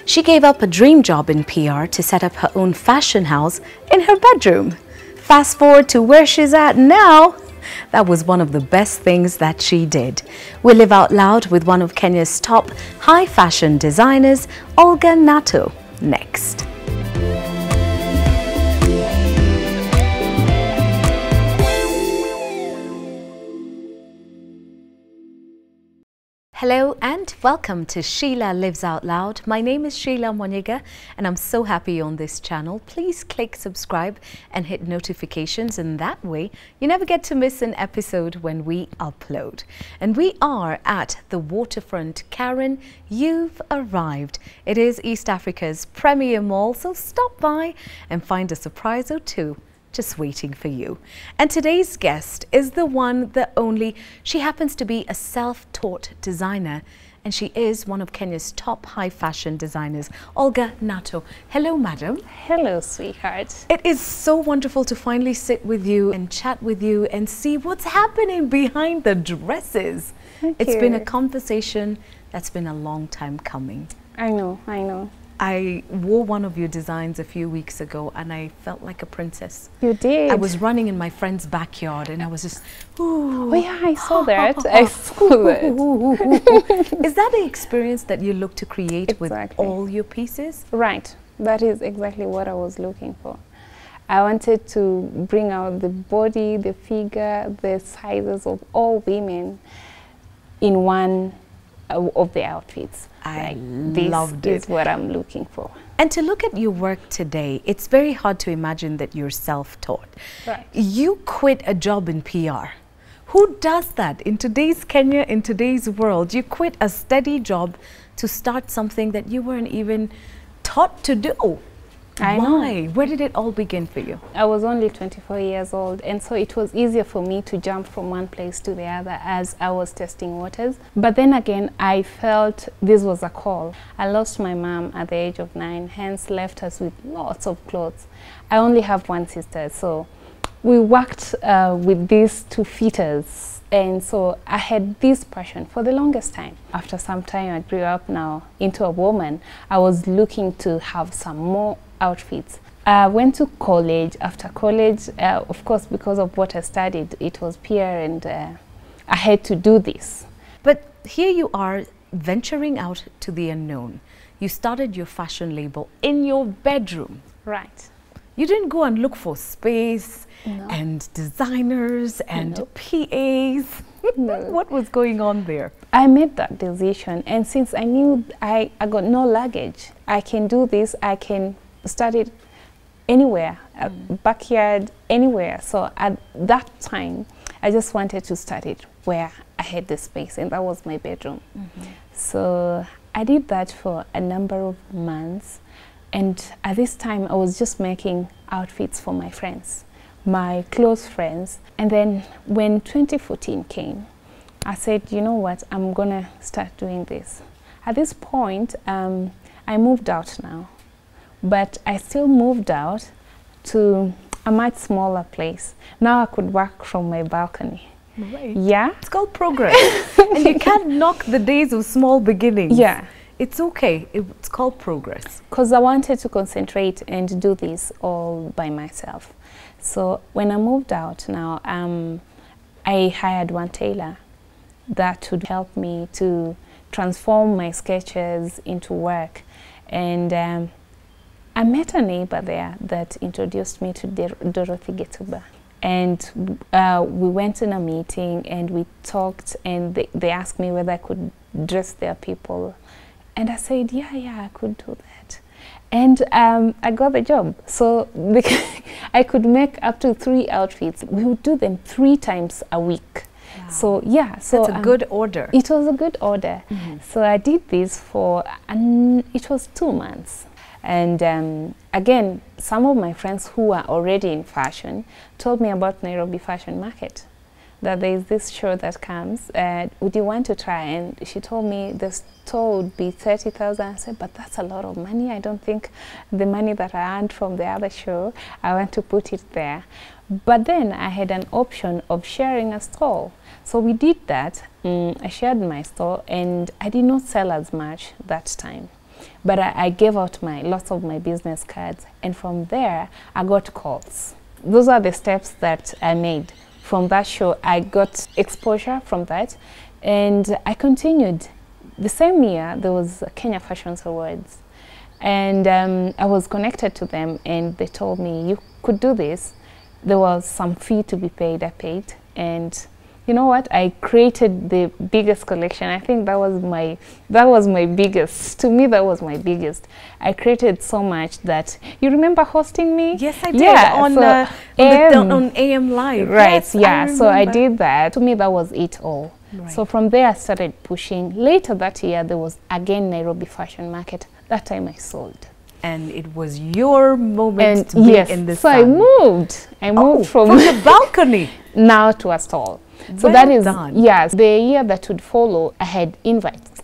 She gave up a dream job in PR to set up her own fashion house in her bedroom. Fast forward to where she's at now. That was one of the best things that she did. We live out loud with one of Kenya's top high fashion designers, Aulgah Nato, next. Hello and welcome to Sheila Lives Out Loud. My name is Sheila Monyega and I'm so happy you're on this channel. Please click subscribe and hit notifications, and that way you never get to miss an episode when we upload. And we are at the waterfront. Karen, you've arrived. It is East Africa's premier mall, so stop by and find a surprise or two just waiting for you. And today's guest is the one, the only. She happens to be a self-taught designer, and she is one of Kenya's top high fashion designers, Aulgah Nato. Hello, madam. Hello, sweetheart. It is so wonderful to finally sit with you and chat with you and see what's happening behind the dresses. It's been a conversation that's been a long time coming. I know, I know. I wore one of your designs a few weeks ago and I felt like a princess. You did? I was running in my friend's backyard and I was just, ooh. Oh yeah, I saw that. I saw that. Is that the experience that you look to create Exactly. with all your pieces? Right. That is exactly what I was looking for. I wanted to bring out the body, the figure, the sizes of all women in one of the outfits. I loved it. This is what I'm looking for. And to look at your work today, it's very hard to imagine that you're self-taught. Right. You quit a job in PR. Who does that in today's Kenya, in today's world? You quit a steady job to start something that you weren't even taught to do. I Why? know. Where did it all begin for you? I was only 24 years old, and so it was easier for me to jump from one place to the other as I was testing waters. But then again, I felt this was a call. I lost my mom at the age of 9, hence left us with lots of clothes. I only have one sister, so we worked with these two fitters. And so I had this passion for the longest time. After some time, I grew up now into a woman. I was looking to have some more outfits. I went to college. After college, of course, because of what I studied, it was PR, and I had to do this. But here you are venturing out to the unknown. You started your fashion label in your bedroom. Right. You didn't go and look for space No. and designers and No. PAs. No. What was going on there? I made that decision, and since I knew I got no luggage, I can do this, I can start it anywhere, backyard, anywhere. So at that time, I just wanted to start it where I had the space, and that was my bedroom. So I did that for a number of months. And at this time, I was just making outfits for my friends, my close friends. And then when 2014 came, I said, you know what, I'm gonna start doing this. At this point, I moved out now, but I still moved out to a much smaller place. Now I could work from my balcony. Right. Yeah. It's called progress. And you can't knock the days of small beginnings. Yeah. It's okay. It's called progress. Because I wanted to concentrate and do this all by myself. So when I moved out now, I hired one tailor that would help me to transform my sketches into work. And I met a neighbor there that introduced me to Dorothy Getuba. And we went in a meeting and we talked, and they asked me whether I could dress their people. And I said, yeah, I could do that. And I got the job. So I could make up to 3 outfits. We would do them 3 times a week. Wow. So yeah. So that's a good order. It was a good order. So I did this for, it was 2 months. And again, some of my friends who are already in fashion told me about Nairobi Fashion Market, that there is this show that comes, would you want to try? And she told me the store would be 30,000. I said, but that's a lot of money. I don't think the money that I earned from the other show, I want to put it there. But then I had an option of sharing a stall. So we did that. I shared my store, and I did not sell as much that time. But I gave out lots of my business cards, and from there I got calls. Those are the steps that I made. From that show, I got exposure from that, and I continued. The same year, there was Kenya Fashion Awards, and I was connected to them, and they told me, you could do this. There was some fee to be paid. I paid, and you know what? I created the biggest collection. I think that was my biggest. To me, that was my biggest. I created so much that you remember hosting me. Yes, I did. Yeah, on AM Live. Right. Yes, yeah. So I did that. To me, that was it all. Right. So from there, I started pushing. Later that year, there was again Nairobi Fashion Market. That time I sold. And it was your moment to be in the sun. So I moved from the balcony now to a stall. So that is yes. The year that would follow, I had invites.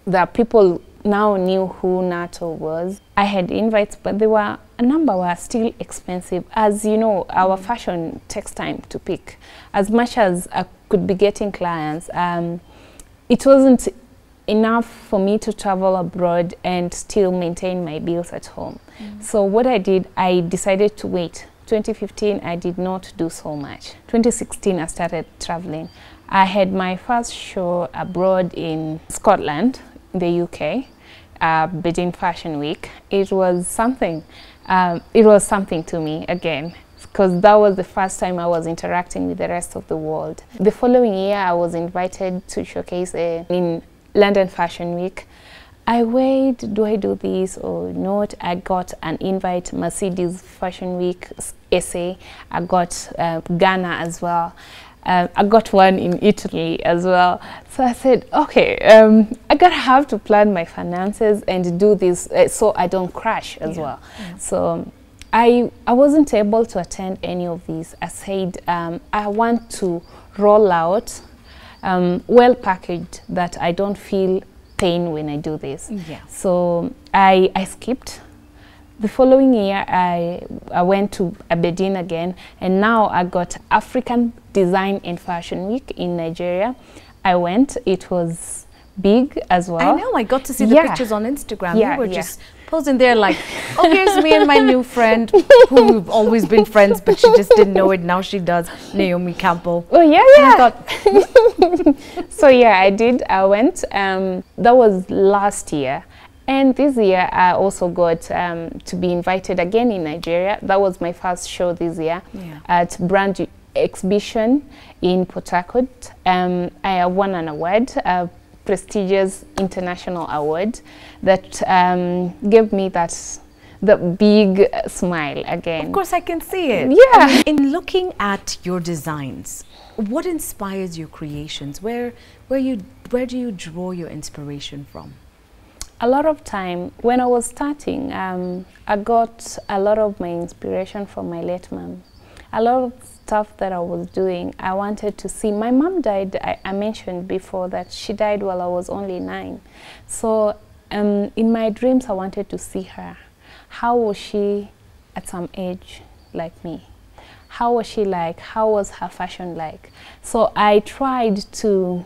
The people now knew who Nato was. I had invites, but a number were still expensive. As you know, our fashion takes time to pick. As much as I could be getting clients, it wasn't enough for me to travel abroad and still maintain my bills at home. So what I did, I decided to wait. 2015, I did not do so much. 2016, I started traveling. I had my first show abroad in Scotland, in the UK, Beijing Fashion Week. It was something. It was something to me again, because that was the first time I was interacting with the rest of the world. The following year, I was invited to showcase in London Fashion Week. I weighed, do I do this or not? I got an invite, Mercedes Fashion Week SA. I got Ghana as well. I got one in Italy as well. So I said, okay, I gotta have to plan my finances and do this so I don't crash as well. So I wasn't able to attend any of these. I said, I want to roll out well packaged that I don't feel pain when I do this. So I skipped. The following year I went to Aberdeen again, and now I got African Design and Fashion Week in Nigeria. I went. It was big as well. I know, I got to see the pictures on Instagram. You were just posing there like, oh, here's me and my new friend who we've always been friends, but she just didn't know it. Now she does, Naomi Campbell. Oh, yeah, yeah. And I thought so, yeah, I did. I went. That was last year. And this year, I also got to be invited again in Nigeria. That was my first show this year at Brand Exhibition in Port Harcourt. I won an award, a prestigious international award that gave me the big smile again. Of course, I can see it. Yeah. I mean, in looking at your designs, what inspires your creations? Where do you draw your inspiration from? A lot of time, when I was starting, I got a lot of my inspiration from my late mom. A lot of stuff that I was doing, I wanted to see. My mom died, I mentioned before that she died while I was only 9. So in my dreams, I wanted to see her. How was she at some age like me? How was she like? How was her fashion like? So I tried to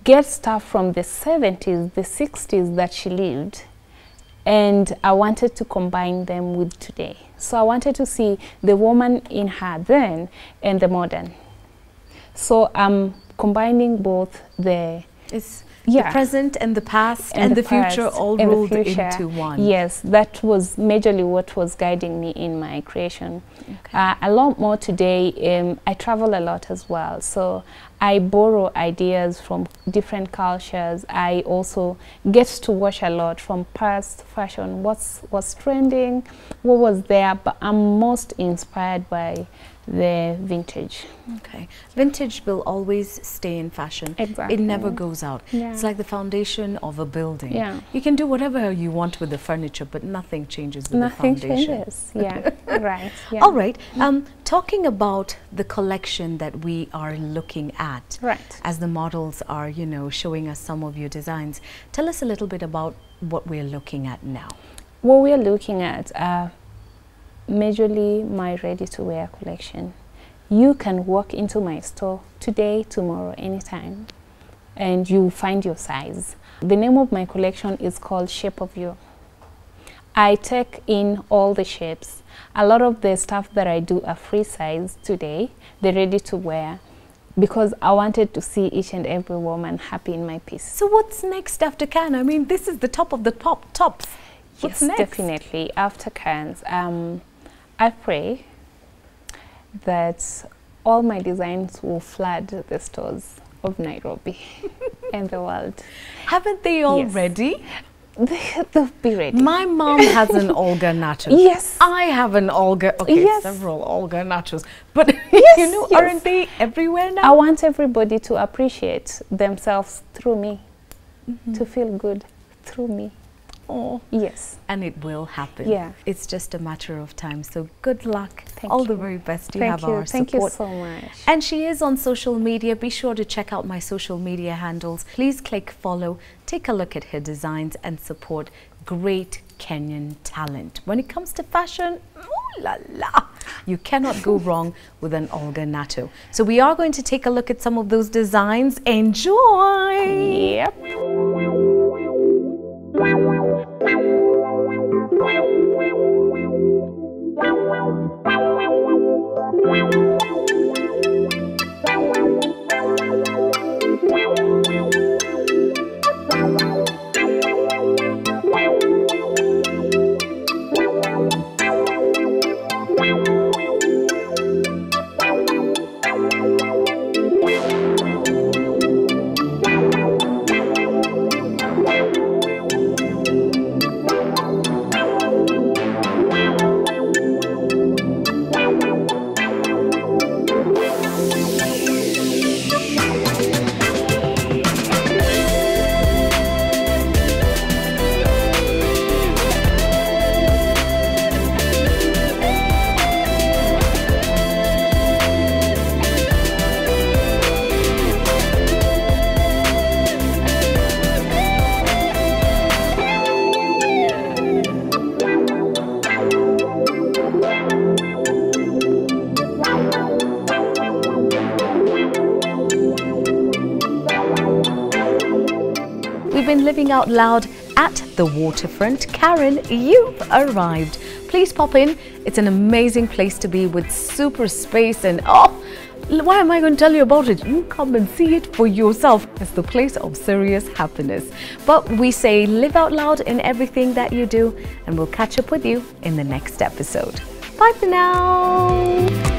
get stuff from the 70s, the 60s that she lived, and I wanted to combine them with today. So I wanted to see the woman in her then and the modern. So I'm combining both the present and the past and the future all rolled into one. Yes, that was majorly what was guiding me in my creation. A lot more today. I travel a lot as well, so I borrow ideas from different cultures. I also get to watch a lot from past fashion, what's trending, what was there, but I'm most inspired by the vintage. Okay. Vintage will always stay in fashion. Exactly. It never goes out. Yeah. It's like the foundation of a building. Yeah. You can do whatever you want with the furniture, but nothing changes with the foundation. Nothing changes. Yeah. Right. Yeah. All right. Talking about the collection that we are looking at, right, as the models are, you know, showing us some of your designs, tell us a little bit about what we're looking at now. What we're looking at majorly my ready-to-wear collection. You can walk into my store today, tomorrow, anytime. and you find your size. The name of my collection is called Shape of You. I take in all the shapes. A lot of the stuff that I do are free size today. They're ready to wear because I wanted to see each and every woman happy in my piece. So what's next after Cannes? I mean, this is the top of the tops. What's Yes, next? definitely. After Cannes, I pray that all my designs will flood the stores of Nairobi and the world. Haven't they already? They'll be ready. My mom has an Aulgah Nato. Yes. I have an Aulgah, okay, Yes. several Aulgah Natos. But, Yes, you know, yes. aren't they everywhere now? I want everybody to appreciate themselves through me, to feel good through me. Oh. Yes. And it will happen. Yeah. It's just a matter of time. So good luck. Thank All you. the very best. You Thank have you. our Thank support. you so much. And she is on social media. Be sure to check out my social media handles. Please click follow, take a look at her designs and support great Kenyan talent. When it comes to fashion, ooh la la, you cannot go wrong with an Aulgah Nato. So we are going to take a look at some of those designs. Enjoy! Yep. We've been living out loud at the waterfront. Karen, you've arrived. Please pop in. It's an amazing place to be with super space and why am I going to tell you about it? You come and see it for yourself. It's the place of serious happiness. But we say live out loud in everything that you do, and we'll catch up with you in the next episode. Bye for now.